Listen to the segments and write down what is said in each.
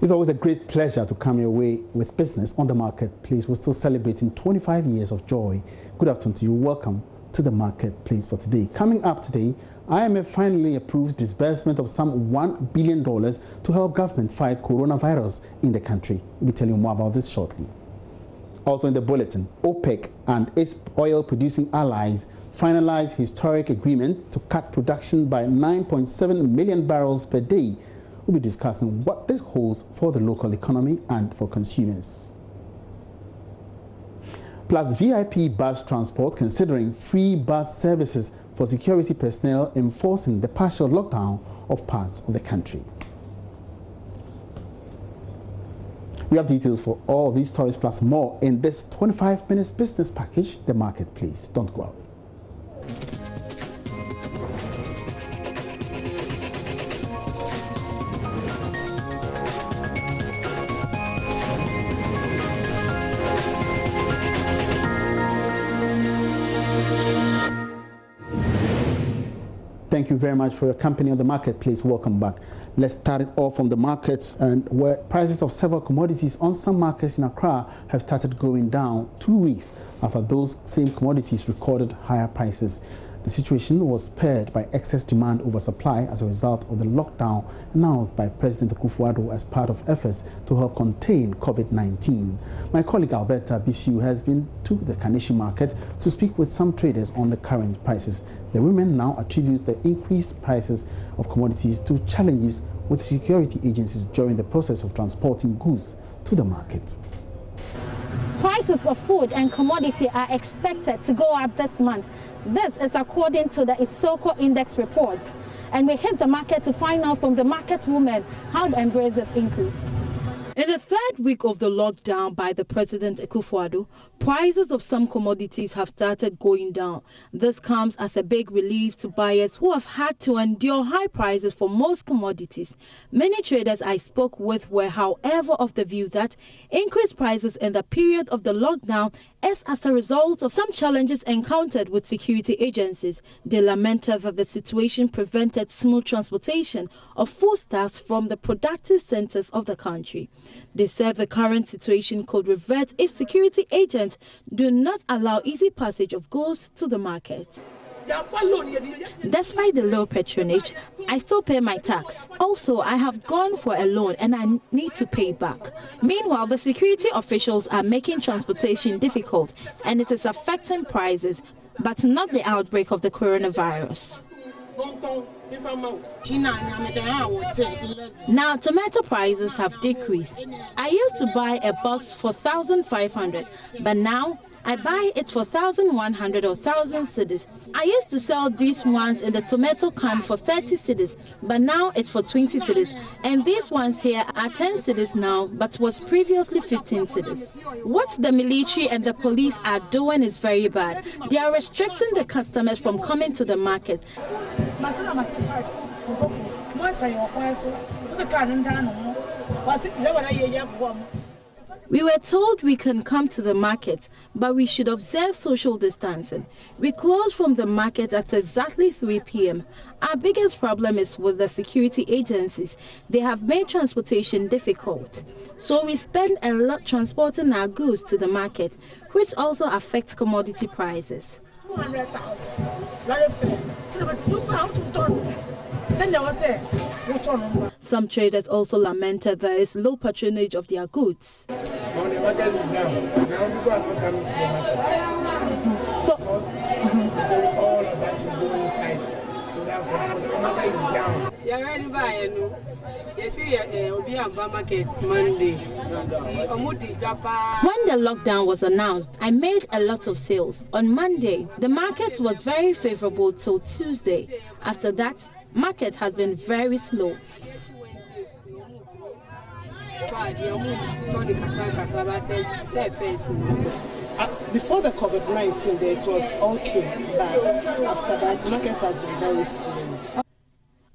It's always a great pleasure to come your way with business on the marketplace. We're still celebrating 25 years of joy. Good afternoon to you. Welcome to the marketplace for today. Coming up today, IMF finally approves disbursement of some $1 billion to help government fight coronavirus in the country. We'll be telling you more about this shortly. Also in the bulletin, OPEC and its oil-producing allies finalized historic agreement to cut production by 9.7 million barrels per day. We'll be discussing what this holds for the local economy and for consumers. Plus, VIP bus transport considering free bus services for security personnel enforcing the partial lockdown of parts of the country. We have details for all these stories plus more in this 25 minutes business package, The Marketplace. Don't go away. Thank you very much for your company on the marketplace. Welcome back. Let's start it off from the markets, and where prices of several commodities on some markets in Accra have started going down 2 weeks after those same commodities recorded higher prices. The situation was spurred by excess demand over supply as a result of the lockdown announced by President Akufo-Addo as part of efforts to help contain COVID-19. My colleague Alberta Bisiu has been to the Kaneshie market to speak with some traders on the current prices. The women now attribute the increased prices of commodities to challenges with security agencies during the process of transporting goods to the market. Prices of food and commodity are expected to go up this month. This is according to the Isoko Index report. And we hit the market to find out from the market woman how to embrace this increase. In the third week of the lockdown by the President Akufo-Addo, prices of some commodities have started going down. This comes as a big relief to buyers who have had to endure high prices for most commodities. Many traders I spoke with were, however, of the view that increased prices in the period of the lockdown is as a result of some challenges encountered with security agencies. They lamented that the situation prevented smooth transportation of foodstuffs from the productive centers of the country. They said the current situation could revert if security agents do not allow easy passage of goods to the market. Despite the low patronage, I still pay my tax. Also, I have gone for a loan and I need to pay back. Meanwhile, the security officials are making transportation difficult and it is affecting prices, but not the outbreak of the coronavirus. Now, tomato prices have decreased. I used to buy a box for 1,500, but now I buy it for 1,100 or 1,000 cedis. I used to sell these ones in the tomato can for 30 cedis, but now it's for 20 cedis. And these ones here are 10 cedis now, but was previously 15 cedis. What the military and the police are doing is very bad. They are restricting the customers from coming to the market. We were told we can come to the market, but we should observe social distancing. We close from the market at exactly 3 p.m. Our biggest problem is with the security agencies. They have made transportation difficult. So we spend a lot transporting our goods to the market, which also affects commodity prices. Some traders also lamented there is low patronage of their goods. When the market is down, now people are not coming to the market. So, it's all about to go inside. So that's why when the market is down. You're ready by you see, will be a market Monday. When the lockdown was announced, I made a lot of sales. On Monday, the market was very favorable till Tuesday. After that, market has been very slow. Before the COVID-19, it was okay, but after that, market has been very slow.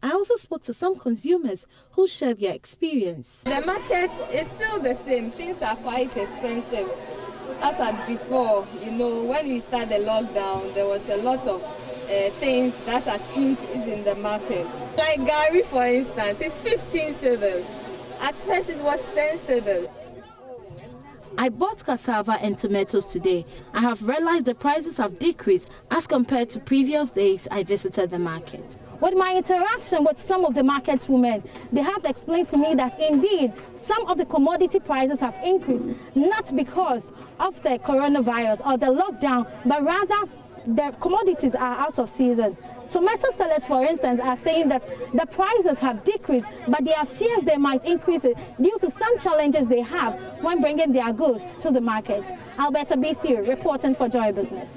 I also spoke to some consumers who shared their experience. The market is still the same. Things are quite expensive. As at before, you know, when we started the lockdown, there was a lot of things that are increased in the market. Like Gary, for instance, it's 15 cedis. At first it was 10 cedis. I bought cassava and tomatoes today. I have realized the prices have decreased as compared to previous days I visited the market. With my interaction with some of the market women, they have explained to me that indeed some of the commodity prices have increased, not because of the coronavirus or the lockdown, but rather the commodities are out of season. Tomato sellers, for instance, are saying that the prices have decreased, but there are fears they might increase it due to some challenges they have when bringing their goods to the market. Alberta BC reporting for Joy Business.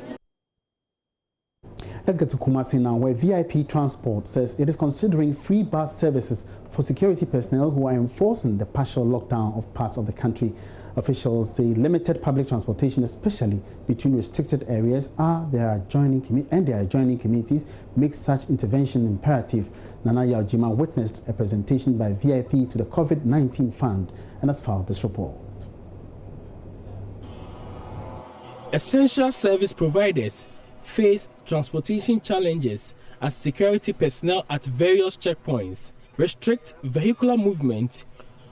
Let's get to Kumasi now, where VIP Transport says it is considering free bus services for security personnel who are enforcing the partial lockdown of parts of the country. Officials say limited public transportation, especially between restricted areas, their adjoining communities, make such intervention imperative. Nana Yaojima witnessed a presentation by VIP to the COVID-19 fund and has filed this report. Essential service providers face transportation challenges as security personnel at various checkpoints restrict vehicular movement.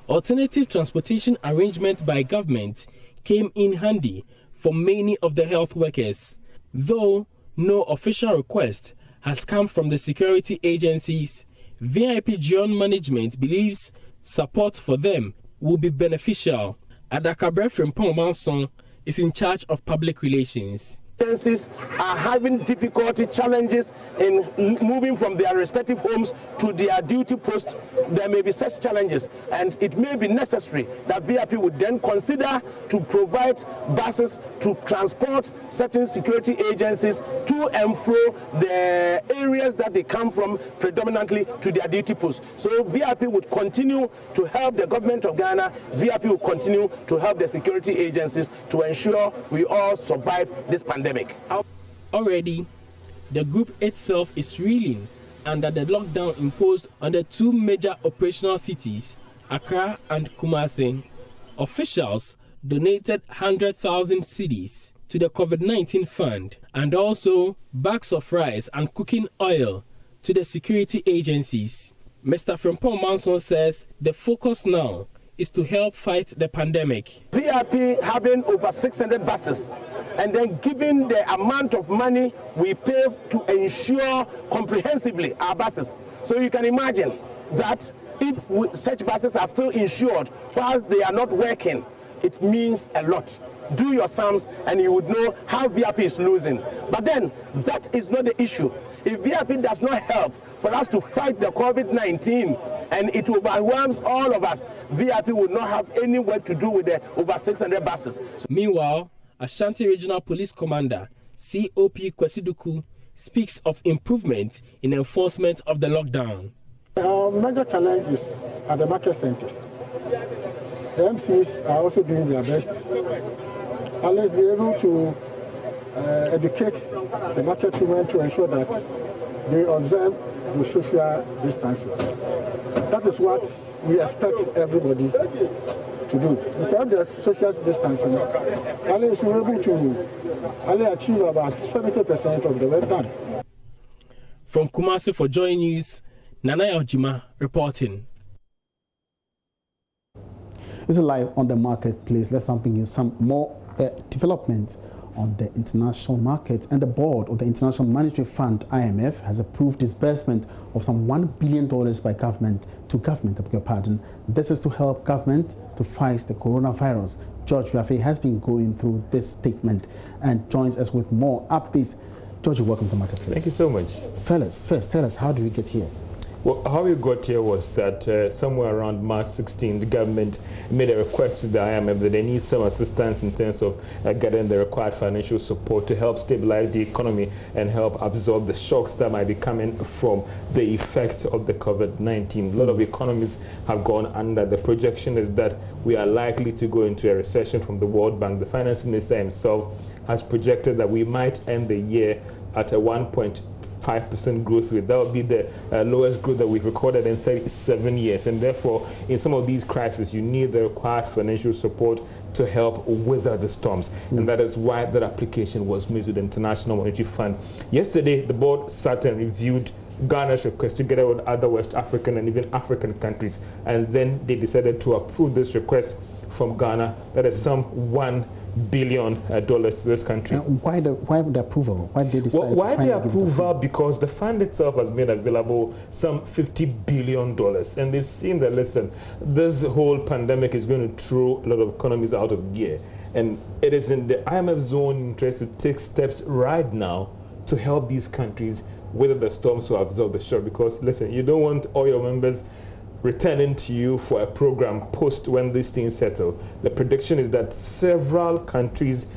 Alternative transportation arrangements by government came in handy for many of the health workers, though no official request has come from the security agencies. VIP John management believes support for them will be beneficial. Adakabre Frimpong Manson is in charge of public relations. Agencies are having difficulty, challenges in moving from their respective homes to their duty post. There may be such challenges, and it may be necessary that VIP would then consider to provide buses to transport certain security agencies to and fro the areas that they come from, predominantly to their duty posts. So VIP would continue to help the government of Ghana. VIP will continue to help the security agencies to ensure we all survive this pandemic. Already, the group itself is reeling under the lockdown imposed on the two major operational cities, Accra and Kumasi. Officials donated 100,000 cedis to the COVID-19 fund and also bags of rice and cooking oil to the security agencies. Mr. Frimpong Manson says the focus now is to help fight the pandemic. VIP having over 600 buses, and then given the amount of money we pay to ensure comprehensively our buses. So you can imagine that if such buses are still insured whilst they are not working, it means a lot. Do your sums and you would know how VIP is losing. But then that is not the issue. If VIP does not help for us to fight the COVID-19 and it overwhelms all of us, VIP would not have any work to do with the over 600 buses. Meanwhile, Ashanti Regional Police Commander COP Kwesiduku speaks of improvement in enforcement of the lockdown. Our major challenge is at the market centers. The MCs are also doing their best, unless they're able to educate the market women to ensure that they observe the social distancing. That is what we expect everybody to do. Because there's social distancing, unless we're able to achieve about 70% of the work done. From Kumasi for Joy News, Nana Yaojima reporting. This is live on the marketplace. Let's now bring you some more developments on the international market. And the board of the International Monetary Fund, IMF, has approved disbursement of some $1 billion by government to government, I beg your pardon. This is to help government to fight the coronavirus. JoyNews has been going through this statement and joins us with more updates. George, welcome to the marketplace. Thank you so much. Fellas, first tell us, how did we get here? Well, how we got here was that somewhere around March 16, the government made a request to the IMF that they need some assistance in terms of getting the required financial support to help stabilize the economy and help absorb the shocks that might be coming from the effects of the COVID-19. A lot of economies have gone under. The projection is that we are likely to go into a recession from the World Bank. The finance minister himself has projected that we might end the year at a 1.5% growth rate. That would be the lowest growth that we've recorded in 37 years. And therefore, in some of these crises, you need the required financial support to help weather the storms. And that is why that application was made to the International Monetary Fund. Yesterday, the board sat and reviewed Ghana's request together with other West African and even African countries. And then they decided to approve this request from Ghana. That is some $1 billion to this country. Why the approval? Why did they decide? Well, why the approval? Because the fund itself has made available some $50 billion, and they've seen that, listen, this whole pandemic is going to throw a lot of economies out of gear, and it is in the IMF's own interest to take steps right now to help these countries weather the storms to absorb the shock. Because listen, you don't want all your members returning to you for a program post when these things settle. The prediction is that several countries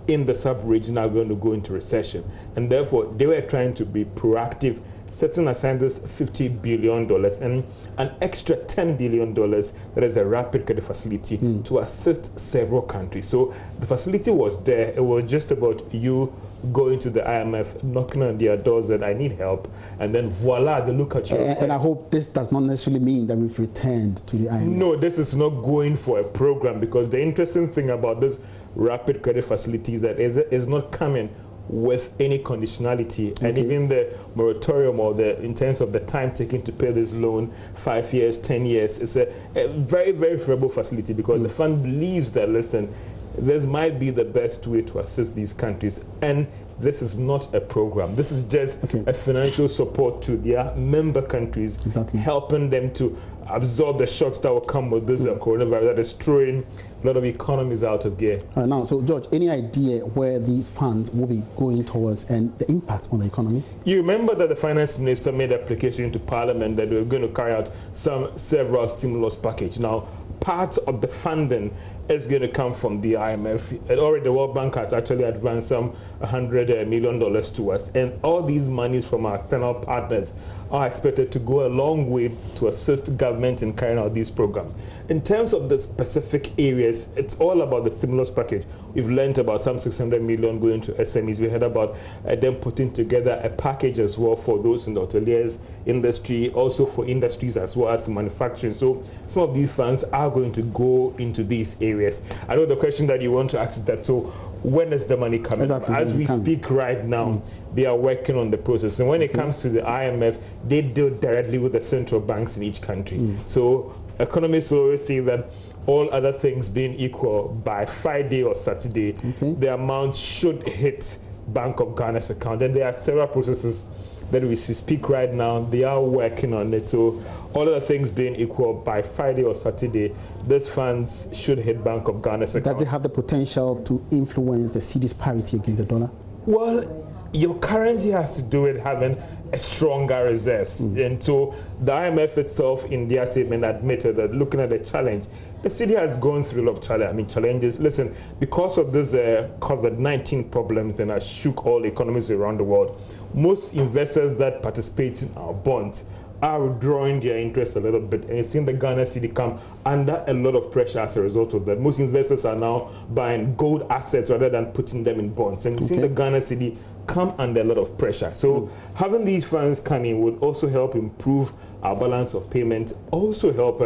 in the sub-region are going to go into recession, and therefore they were trying to be proactive, setting aside this $50 billion and an extra $10 billion that is a rapid credit facility to assist several countries. So the facility was there. It was just about you going to the IMF, knocking on their doors that I need help, and then voila, they look at you. And I hope this does not necessarily mean that we've returned to the IMF. No, this is not going for a program, because the interesting thing about this rapid credit facility is that it's not coming with any conditionality, and even the moratorium, or in terms of the time taken to pay this loan, 5 years, 10 years, it's a very, very favorable facility, because the fund believes that, listen, this might be the best way to assist these countries. And this is not a program. This is just a financial support to their member countries, helping them to absorb the shocks that will come with this coronavirus that is throwing a lot of economies out of gear. Now, so George, any idea where these funds will be going towards and the impact on the economy? You remember that the finance minister made application to Parliament that they were going to carry out several stimulus package. Now, part of the funding is going to come from the IMF. And already the World Bank has actually advanced some $100 million to us. And all these monies from our external partners are expected to go a long way to assist governments in carrying out these programs. In terms of the specific areas, it's all about the stimulus package. We've learned about some 600 million going to SMEs. We heard about them putting together a package as well for those in the hoteliers industry, also for industries as well as manufacturing. So some of these funds are going to go into these areas. I know the question that you want to ask is that, so when is the money coming? As we speak right now, they are working on the process. And when it comes to the IMF, they deal directly with the central banks in each country. So economists always say that all other things being equal, by Friday or Saturday, the amount should hit Bank of Ghana's account. And there are several processes that we speak right now. They are working on it. So all other things being equal, by Friday or Saturday, these funds should hit Bank of Ghana's account. Does it have the potential to influence the cedi's parity against the dollar? Well, your currency has to do with having a stronger reserves. And so the IMF itself in their statement admitted that, looking at the challenge, the city has gone through a lot of challenges. Listen, because of this COVID-19 problems that has shook all economies around the world, most investors that participate in our bonds are withdrawing their interest a little bit, and you've seen the Ghana cedi come under a lot of pressure as a result of that. Most investors are now buying gold assets rather than putting them in bonds, and you've seen the Ghana cedi come under a lot of pressure. So having these funds coming would also help improve our balance of payment, also help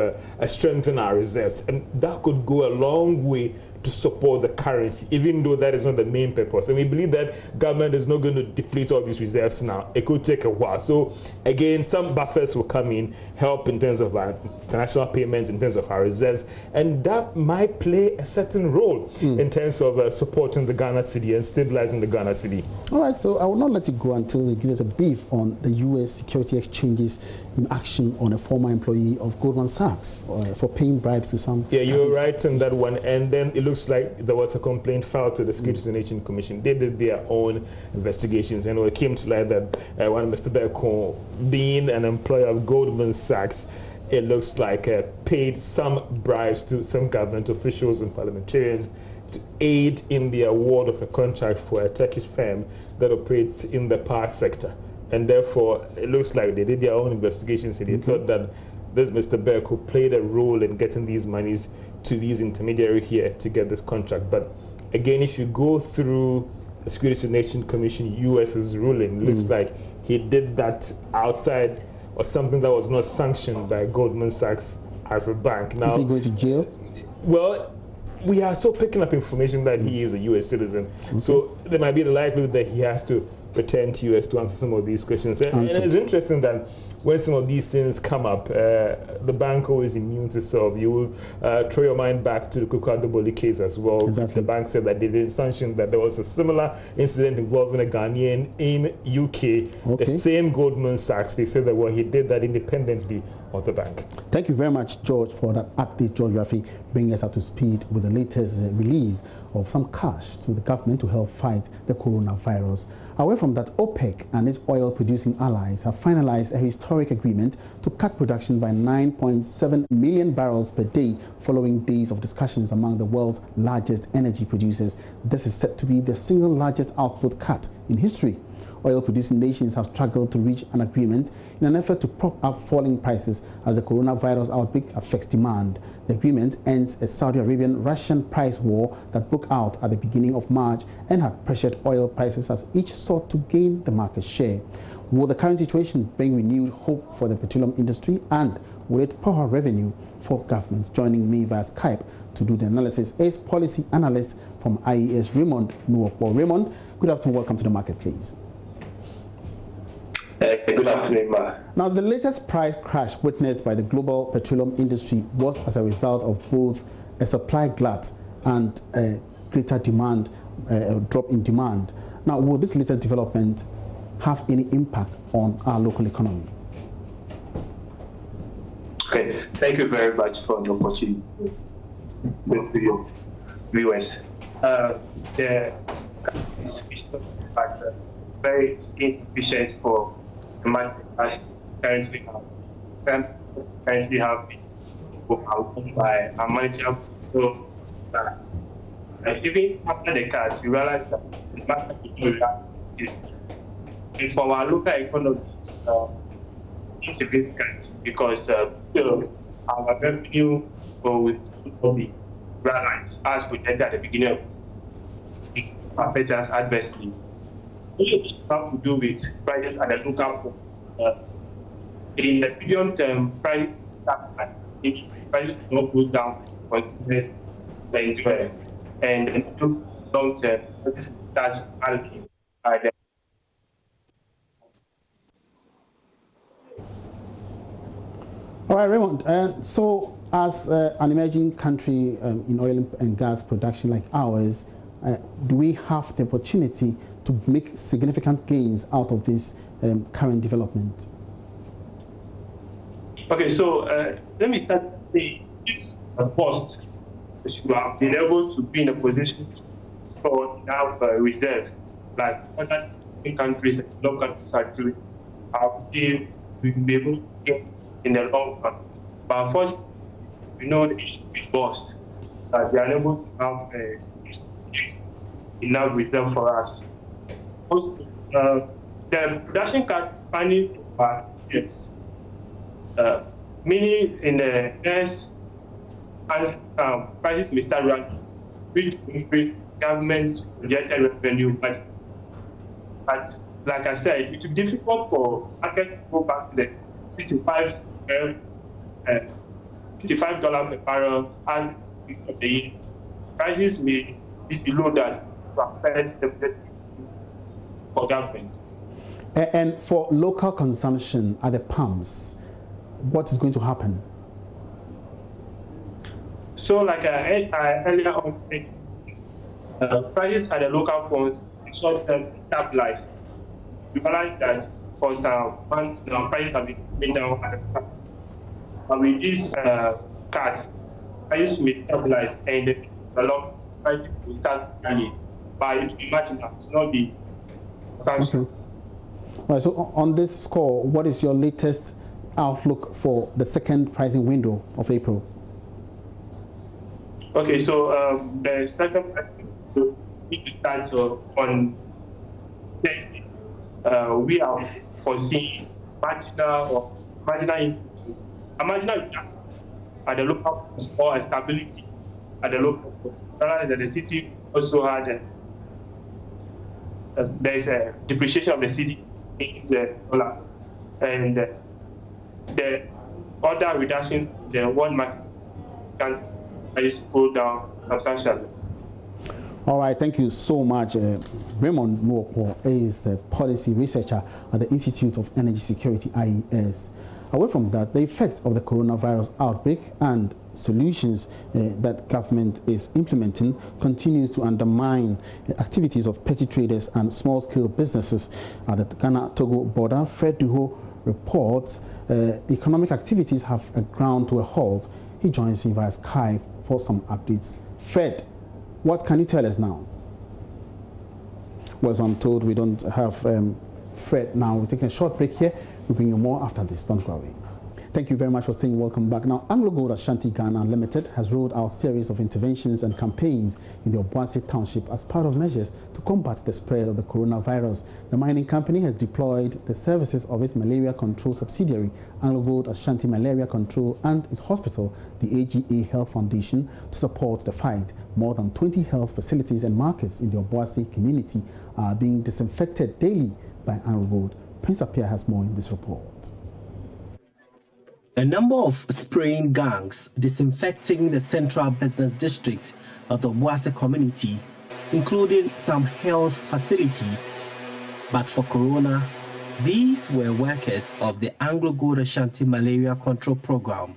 strengthen our reserves, and that could go a long way to support the currency, even though that is not the main purpose. And we believe that government is not going to deplete all these reserves now. It could take a while. So again, some buffers will come in, help in terms of our international payments, in terms of our reserves, and that might play a certain role in terms of supporting the Ghana cedi and stabilizing the Ghana cedi. All right, so I will not let you go until you give us a brief on the U.S. Security Exchange's in action on a former employee of Goldman Sachs for paying bribes to some... Yeah, you're right on that one. And then it looks like there was a complaint filed to the Securities and Exchange Commission. They did their own investigations, and it came to light that when Mr. Berko, being an employer of Goldman Sachs, it looks like paid some bribes to some government officials and parliamentarians to aid in the award of a contract for a Turkish firm that operates in the power sector. And therefore, it looks like they did their own investigations, and they thought that this Mr. Berko played a role in getting these monies to these intermediaries here to get this contract. But again, if you go through the Securities and Exchange Commission US's ruling, it looks like he did that outside or something that was not sanctioned by Goldman Sachs as a bank. Now, is he going to jail? Well, we are still picking up information that he is a U.S. citizen. So there might be the likelihood that he has to return to you as to answer some of these questions. And it's interesting that when some of these things come up, the bank always immune to solve. You will throw your mind back to the Kukwado case as well. Exactly. The bank said that they did sanction that there was a similar incident involving a Ghanaian in UK. Okay. The same Goldman Sachs, they said that, well, he did that independently of the bank. Thank you very much, George, for that update. JoyNews bringing us up to speed with the latest release of some cash to the government to help fight the coronavirus. Away from that, OPEC and its oil-producing allies have finalized a historic agreement to cut production by 9.7 million barrels per day following days of discussions among the world's largest energy producers. This is set to be the single largest output cut in history. Oil-producing nations have struggled to reach an agreement in an effort to prop up falling prices as the coronavirus outbreak affects demand. The agreement ends a Saudi Arabian-Russian price war that broke out at the beginning of March and had pressured oil prices as each sought to gain the market share. Will the current situation bring renewed hope for the petroleum industry, and will it power revenue for governments? Joining me via Skype to do the analysis is policy analyst from IES, Raymond Nuopo. Raymond, good afternoon. Welcome to the market, please. Good afternoon, Ma. Now, the latest price crash witnessed by the global petroleum industry was as a result of both a supply glut and a greater demand, a drop in demand. Now, will this latest development have any impact on our local economy? Okay, thank you very much for the opportunity to your viewers. The factor very insufficient for the market as currently have been overwhelmed by our manager. So even after the cuts, you realize that the market is not reacting. And for our local economy, it's significant because still our revenue will still be realized as projected at the beginning of this affect us adversely. It have to do with prices at the local point. In the medium term, prices don't go down for consumers to enjoy. And in the long term, this starts allocating by the All right, Raymond. So, as an emerging country in oil and gas production like ours, do we have the opportunity to make significant gains out of this current development? Okay, so let me start saying this first. You have been able to be in a position to store enough reserve, like other countries and local countries are doing. I would say we will be able to get in the long run. But unfortunately, we know the issue with boss, that they are unable to have enough reserve for us. Also, the production cut planning for years, meaning in the next as prices may start running, which will increase government's projected revenue. But like I said, it will be difficult for market to go back to the $65 per barrel as of the year. Prices may be below that to affect the for government. And for local consumption at the pumps, what is going to happen? So, like I earlier on said, prices at the local pumps short term stabilized. We realize that for some months now, prices have been coming down at the pump. But with these cuts, prices may stabilize and the long prices will start running. But it will be marginal, it will not be substantial. Okay. All right, so on this score, what is your latest outlook for the second pricing window of April? Okay, so the second pricing window need to start on Thursday. We are foreseeing marginal increase, a marginal reduction at the local or a stability at the local. That the city also had there is a depreciation of the city against the dollar, and the other reduction, the one market can just go down substantially. All right, thank you so much. Raymond Nwokwo is the policy researcher at the Institute of Energy Security, IES. Away from that, the effect of the coronavirus outbreak and solutions that government is implementing continues to undermine activities of petty traders and small-scale businesses at the Ghana-Togo border. Fred Duho reports economic activities have ground to a halt. He joins me via Skype for some updates. Fred, what can you tell us now? Well, as I'm told, we don't have Fred now. We're taking a short break here. We'll bring you more after this. Don't go away. Thank you very much for staying. Welcome back. Now, Anglo Gold Ashanti Ghana Limited has rolled out a series of interventions and campaigns in the Aboagye township as part of measures to combat the spread of the coronavirus. The mining company has deployed the services of its malaria control subsidiary, Anglo Gold Ashanti Malaria Control, and its hospital, the AGA Health Foundation, to support the fight. More than 20 health facilities and markets in the Aboagye community are being disinfected daily by Anglo Gold. Prince Appiah has more in this report. A number of spraying gangs disinfecting the central business district of the Aboagye community, including some health facilities. But for corona, these were workers of the Anglo Gold Ashanti Malaria Control Program.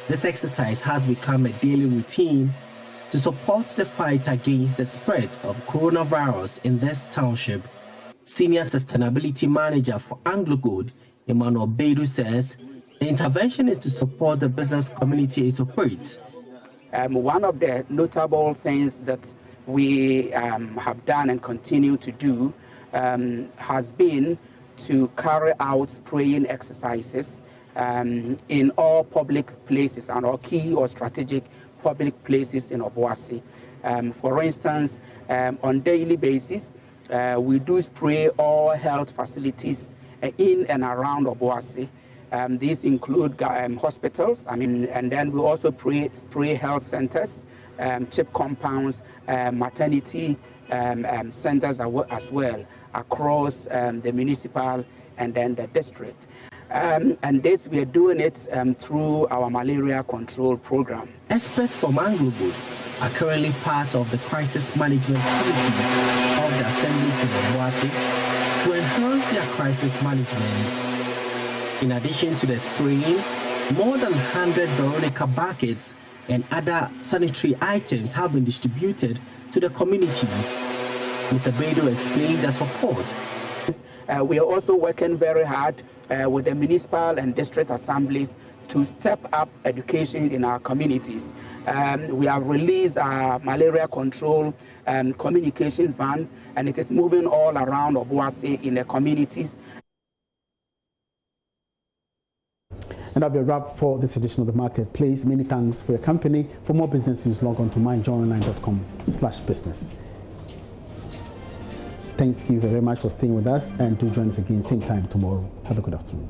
This exercise has become a daily routine to support the fight against the spread of coronavirus in this township. Senior Sustainability Manager for Anglo Gold, Emmanuel Beidou, says the intervention is to support the business community it operates. One of the notable things that we have done and continue to do has been to carry out spraying exercises in all public places and all key or strategic public places in Aboagye. For instance, on daily basis, we do spray all health facilities in and around Aboagye. These include hospitals, and then we also spray health centers, CHIP compounds, maternity centers as well across the municipal and then the district. And this, we are doing it through our malaria control program. Experts from Anglo Gold are currently part of the crisis management committees of the assemblies in Aboagye to enhance their crisis management. In addition to the spraying, more than 100 Veronica buckets and other sanitary items have been distributed to the communities. Mr. Beidou explained the support. We are also working very hard with the municipal and district assemblies to step up education in our communities. We have released our malaria control communication vans, and it is moving all around Aboagye in the communities. And that'll be a wrap for this edition of The Marketplace. Many thanks for your company. For more businesses, log on to myjoyonline.com/business. Thank you very much for staying with us, and do join us again same time tomorrow. Have a good afternoon.